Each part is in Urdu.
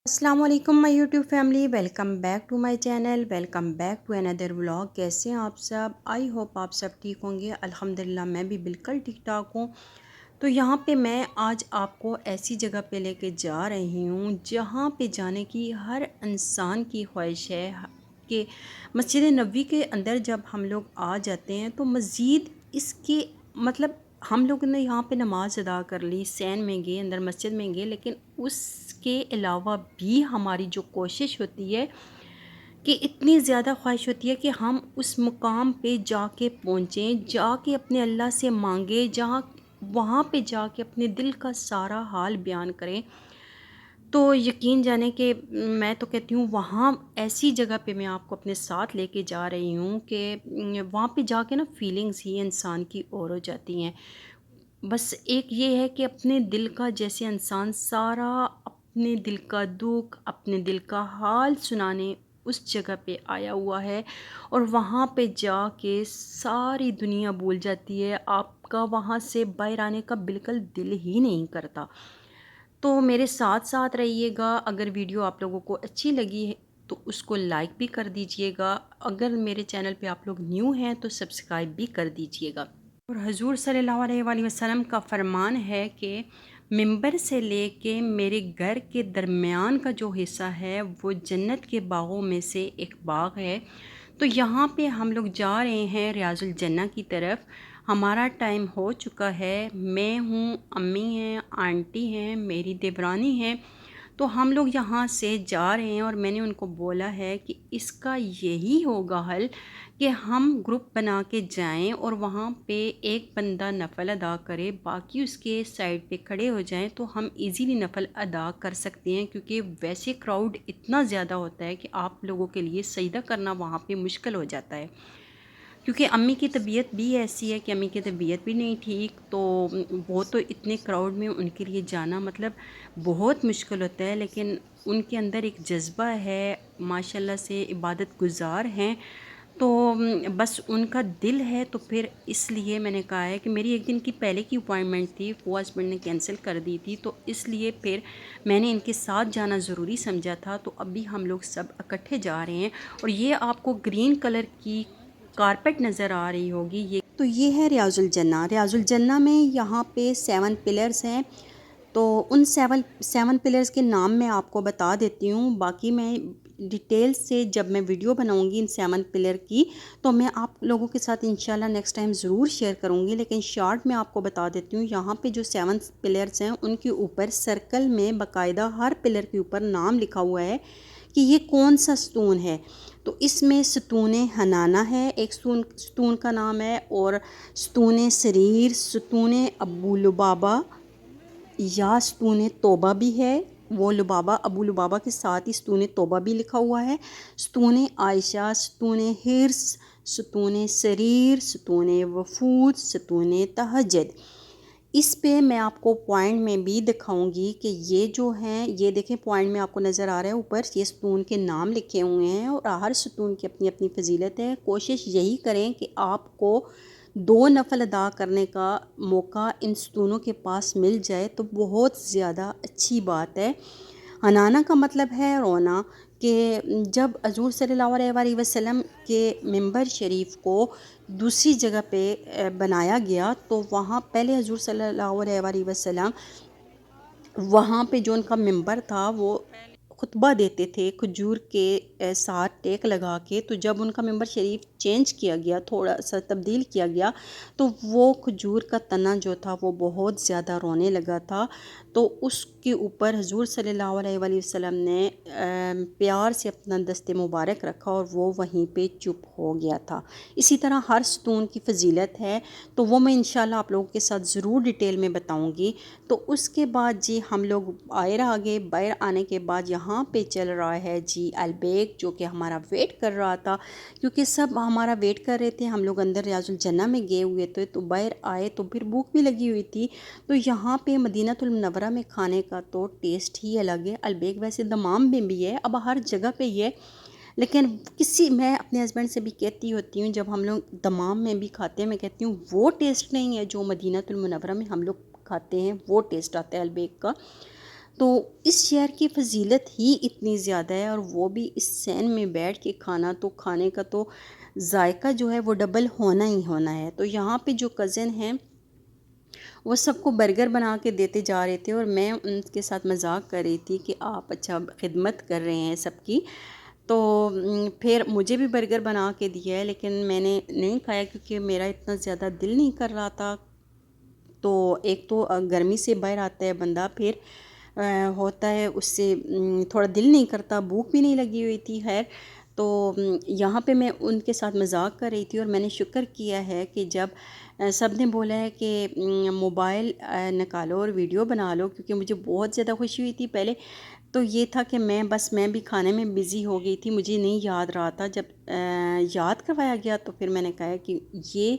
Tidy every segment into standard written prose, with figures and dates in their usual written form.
السلام علیکم my YouTube family, welcome back to my channel, welcome back to اندر ولاگ۔ کیسے ہیں آپ سب؟ آئی ہوپ آپ سب ٹھیک ہوں گے۔ الحمدللہ میں بھی بالکل ٹھیک ٹھاک ہوں۔ تو یہاں پہ میں آج آپ کو ایسی جگہ پہ لے کے جا رہی ہوں جہاں پہ جانے کی ہر انسان کی خواہش ہے کہ مسجد نبوی کے اندر جب ہم لوگ آ جاتے ہیں تو مزید اس کے مطلب ہم لوگوں نے یہاں پہ نماز ادا کر لی، سین میں گئے، اندر مسجد میں گئے، لیکن اس کے علاوہ بھی ہماری جو کوشش ہوتی ہے کہ اتنی زیادہ خواہش ہوتی ہے کہ ہم اس مقام پہ جا کے پہنچیں، جا کے اپنے اللہ سے مانگیں، جہاں وہاں پہ جا کے اپنے دل کا سارا حال بیان کریں۔ تو یقین جانے کہ میں تو کہتی ہوں وہاں ایسی جگہ پہ میں آپ کو اپنے ساتھ لے کے جا رہی ہوں کہ وہاں پہ جا کے نا فیلنگز ہی انسان کی اور ہو جاتی ہیں۔ بس ایک یہ ہے کہ اپنے دل کا جیسے انسان سارا اپنے دل کا دکھ، اپنے دل کا حال سنانے اس جگہ پہ آیا ہوا ہے، اور وہاں پہ جا کے ساری دنیا بھول جاتی ہے، آپ کا وہاں سے باہر آنے کا بالکل دل ہی نہیں کرتا۔ تو میرے ساتھ ساتھ رہیے گا۔ اگر ویڈیو آپ لوگوں کو اچھی لگی ہے تو اس کو لائک بھی کر دیجئے گا، اگر میرے چینل پہ آپ لوگ نیو ہیں تو سبسکرائب بھی کر دیجئے گا۔ اور حضور صلی اللہ علیہ وآلہ وسلم کا فرمان ہے کہ منبر سے لے کے میرے گھر کے درمیان کا جو حصہ ہے وہ جنت کے باغوں میں سے ایک باغ ہے۔ تو یہاں پہ ہم لوگ جا رہے ہیں ریاض الجنہ کی طرف۔ ہمارا ٹائم ہو چکا ہے، میں ہوں، امی ہیں، آنٹی ہیں، میری دیورانی ہیں، تو ہم لوگ یہاں سے جا رہے ہیں، اور میں نے ان کو بولا ہے کہ اس کا یہی ہوگا حل کہ ہم گروپ بنا کے جائیں اور وہاں پہ ایک بندہ نفل ادا کرے، باقی اس کے سائڈ پہ کھڑے ہو جائیں تو ہم ایزیلی نفل ادا کر سکتے ہیں، کیونکہ ویسے کراؤڈ اتنا زیادہ ہوتا ہے کہ آپ لوگوں کے لیے سجدہ کرنا وہاں پہ مشکل ہو جاتا ہے، کیونکہ امی کی طبیعت بھی ایسی ہے کہ امی کی طبیعت بھی نہیں ٹھیک، تو وہ تو اتنے کراؤڈ میں ان کے لیے جانا مطلب بہت مشکل ہوتا ہے، لیکن ان کے اندر ایک جذبہ ہے، ماشاءاللہ سے عبادت گزار ہیں، تو بس ان کا دل ہے، تو پھر اس لیے میں نے کہا ہے کہ میری ایک دن کی پہلے کی اپوائنٹمنٹ تھی، وہ ہسبینڈ نے کینسل کر دی تھی، تو اس لیے پھر میں نے ان کے ساتھ جانا ضروری سمجھا تھا، تو ابھی ہم لوگ سب اکٹھے جا رہے ہیں۔ اور یہ آپ کو گرین کلر کی کارپٹ نظر آ رہی ہوگی، یہ ہے ریاض الجنہ۔ ریاض الجنہ میں یہاں پہ 7 پلرز ہیں، تو ان 7 پلرز کے نام میں آپ کو بتا دیتی ہوں، باقی میں ڈیٹیل سے جب میں ویڈیو بناؤں گی ان 7 پلر کی تو میں آپ لوگوں کے ساتھ انشاءاللہ نیکسٹ ٹائم ضرور شیئر کروں گی، لیکن شارٹ میں آپ کو بتا دیتی ہوں۔ یہاں پہ جو 7 پلرز ہیں ان کے اوپر سرکل میں باقاعدہ ہر پلر کے اوپر نام لکھا ہوا ہے کہ یہ کون سا ستون ہے۔ تو اس میں ستون حنانہ ہے، ایک ستون کا نام ہے، اور ستون سریر، ستون ابو لبابہ یا ستون توبہ بھی ہے، وہ لبابہ ابو لبابہ کے ساتھ ہی ستون توبہ بھی لکھا ہوا ہے، ستون عائشہ، ستون حرص، ستون سریر، ستون وفود، ستون تہجد۔ اس پہ میں آپ کو پوائنٹ میں بھی دکھاؤں گی کہ یہ جو ہیں، یہ دیکھیں پوائنٹ میں آپ کو نظر آ رہا ہے اوپر، یہ ستون کے نام لکھے ہوئے ہیں، اور ہر ستون کی اپنی اپنی فضیلت ہے۔ کوشش یہی کریں کہ آپ کو 2 نفل ادا کرنے کا موقع ان ستونوں کے پاس مل جائے تو بہت زیادہ اچھی بات ہے۔ حنانہ کا مطلب ہے رونا، کہ جب حضور صلی اللہ علیہ وآلہ وسلم کے منبر شریف کو دوسری جگہ پہ بنایا گیا، تو وہاں پہلے حضور صلی اللہ علیہ وآلہ وسلم وہاں پہ جو ان کا منبر تھا وہ خطبہ دیتے تھے کھجور کے ساتھ ٹیک لگا کے، تو جب ان کا منبر شریف چینج کیا گیا، تھوڑا سا تبدیل کیا گیا، تو وہ کھجور کا تنا جو تھا وہ بہت زیادہ رونے لگا تھا، تو اس کے اوپر حضور صلی اللہ علیہ وآلہ وسلم نے پیار سے اپنا دست مبارک رکھا اور وہ وہیں پہ چپ ہو گیا تھا۔ اسی طرح ہر ستون کی فضیلت ہے، تو وہ میں انشاءاللہ آپ لوگوں کے ساتھ ضرور ڈیٹیل میں بتاؤں گی۔ تو اس کے بعد جی ہم لوگ آگے باہر آنے کے بعد یہاں پہ چل رہا ہے جی البیک، جو کہ ہمارا ویٹ کر رہا تھا، کیونکہ سب ہمارا ویٹ کر رہے تھے، ہم لوگ اندر ریاض الجنہ میں گئے ہوئے تھے، تو باہر آئے تو پھر بھوک بھی لگی ہوئی تھی، تو یہاں پہ مدینہ المنورہ میں کھانے کا تو ٹیسٹ ہی الگ ہے۔ البیک ویسے دمام میں بھی ہے، اب ہر جگہ پہ یہ، لیکن میں اپنے ہسبینڈ سے بھی کہتی ہوتی ہوں جب ہم لوگ دمام میں بھی کھاتے ہیں، میں کہتی ہوں وہ ٹیسٹ نہیں ہے جو مدینہ المنورہ میں ہم لوگ کھاتے ہیں، وہ ٹیسٹ آتا ہے البیک کا۔ تو اس شہر کی فضیلت ہی اتنی زیادہ ہے، اور وہ بھی اس سین میں بیٹھ کے کھانا، تو کھانے کا تو ذائقہ جو ہے وہ ڈبل ہونا ہی ہونا ہے۔ تو یہاں پہ جو کزن ہیں وہ سب کو برگر بنا کے دیتے جا رہے تھے، اور میں ان کے ساتھ مذاق کر رہی تھی کہ آپ اچھا خدمت کر رہے ہیں سب کی۔ تو پھر مجھے بھی برگر بنا کے دیا ہے، لیکن میں نے نہیں کھایا کیونکہ میرا اتنا زیادہ دل نہیں کر رہا تھا۔ تو ایک تو گرمی سے باہر آتا ہے بندہ، پھر ہوتا ہے اس سے تھوڑا دل نہیں کرتا، بھوک بھی نہیں لگی ہوئی تھی۔ خیر، تو یہاں پہ میں ان کے ساتھ مذاق کر رہی تھی، اور میں نے شکر کیا ہے کہ جب سب نے بولا ہے کہ موبائل نکالو اور ویڈیو بنا لو، کیونکہ مجھے بہت زیادہ خوشی ہوئی تھی۔ پہلے تو یہ تھا کہ میں بھی کھانے میں بزی ہو گئی تھی، مجھے نہیں یاد رہا تھا۔ جب یاد کروایا گیا تو پھر میں نے کہا کہ یہ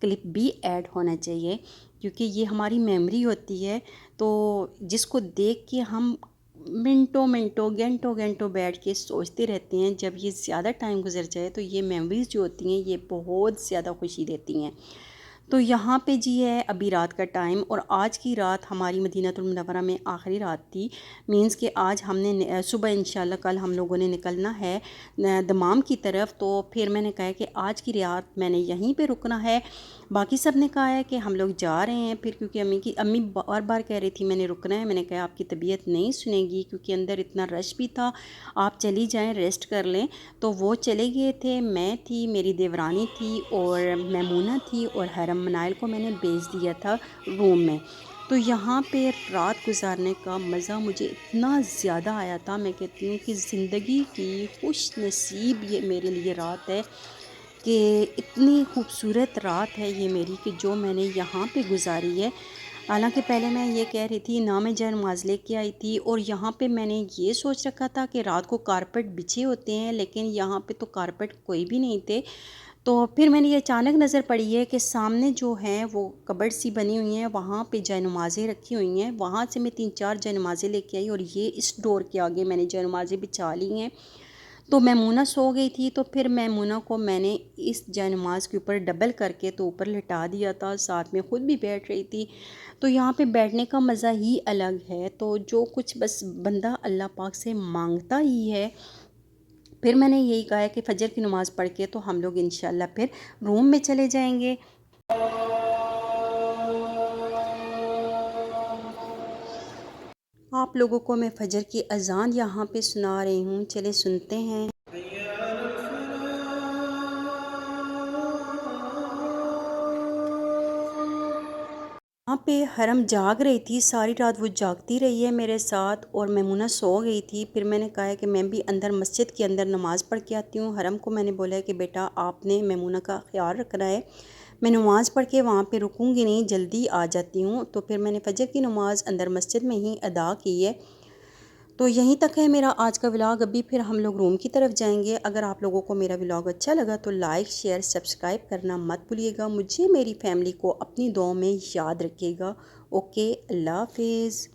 کلپ بھی ایڈ ہونا چاہیے، کیونکہ یہ ہماری میموری ہوتی ہے، تو جس کو دیکھ کے ہم منٹوں منٹوں گھنٹوں گھنٹوں بیٹھ کے سوچتے رہتے ہیں، جب یہ زیادہ ٹائم گزر جائے تو یہ میموریز جو ہوتی ہیں یہ بہت زیادہ خوشی دیتی ہیں۔ تو یہاں پہ جی ہے ابھی رات کا ٹائم، اور آج کی رات ہماری مدینہ المنورہ میں آخری رات تھی، مینس کہ آج ہم نے صبح انشاءاللہ کل ہم لوگوں نے نکلنا ہے دمام کی طرف۔ تو پھر میں نے کہا کہ آج کی رات میں نے یہیں پہ رکنا ہے۔ باقی سب نے کہا ہے کہ ہم لوگ جا رہے ہیں پھر، کیونکہ امی بار بار کہہ رہی تھی میں نے رکنا ہے۔ میں نے کہا آپ کی طبیعت نہیں سنے گی، کیونکہ اندر اتنا رش بھی تھا، آپ چلی جائیں ریسٹ کر لیں۔ تو وہ چلے گئے تھے، میں تھی، میری دیورانی تھی اور میمونہ تھی، اور حرم منائل کو میں نے بھیج دیا تھا روم میں۔ تو یہاں پہ رات گزارنے کا مزہ مجھے اتنا زیادہ آیا تھا، میں کہتی ہوں کہ زندگی کی خوش نصیب یہ میرے لیے رات ہے، کہ اتنی خوبصورت رات ہے یہ میری کہ جو میں نے یہاں پہ گزاری ہے۔ حالانکہ پہلے میں یہ کہہ رہی تھی نہ، میں جائے نماز لے کے آئی تھی، اور یہاں پہ میں نے یہ سوچ رکھا تھا کہ رات کو کارپٹ بچھے ہوتے ہیں، لیکن یہاں پہ تو کارپٹ کوئی بھی نہیں تھے۔ تو پھر میں نے یہ اچانک نظر پڑی ہے کہ سامنے جو ہیں وہ کبرڈ سی بنی ہوئی ہیں، وہاں پہ جائے نمازیں رکھی ہوئی ہیں، وہاں سے میں 3-4 جائے نمازیں لے کے آئی، اور یہ اس ڈور کے آگے میں نے جائے نمازیں بچھا لی ہیں۔ تو میمونہ سو گئی تھی، تو پھر میمونہ کو میں نے اس جائے نماز کے اوپر ڈبل کر کے تو اوپر لٹا دیا تھا، ساتھ میں خود بھی بیٹھ رہی تھی۔ تو یہاں پہ بیٹھنے کا مزہ ہی الگ ہے، تو جو کچھ بس بندہ اللہ پاک سے مانگتا ہی ہے۔ پھر میں نے یہی کہا ہے کہ فجر کی نماز پڑھ کے تو ہم لوگ انشاءاللہ پھر روم میں چلے جائیں گے۔ آپ لوگوں کو میں فجر کی اذان یہاں پہ سنا رہی ہوں، چلے سنتے ہیں۔ یہاں پہ حرم جاگ رہی تھی، ساری رات وہ جاگتی رہی ہے میرے ساتھ، اور میمونہ سو گئی تھی۔ پھر میں نے کہا ہے کہ میں بھی اندر مسجد کے اندر نماز پڑھ کے آتی ہوں۔ حرم کو میں نے بولا ہے کہ بیٹا آپ نے میمونہ کا خیال رکھنا ہے، میں نماز پڑھ کے وہاں پہ رکوں گی نہیں، جلدی آ جاتی ہوں۔ تو پھر میں نے فجر کی نماز اندر مسجد میں ہی ادا کی ہے۔ تو یہیں تک ہے میرا آج کا ولاگ، ابھی پھر ہم لوگ روم کی طرف جائیں گے۔ اگر آپ لوگوں کو میرا ولاگ اچھا لگا تو لائک شیئر سبسکرائب کرنا مت بھولیے گا، مجھے میری فیملی کو اپنی دعاؤں میں یاد رکھیے گا۔ اوکے، اللہ حافظ۔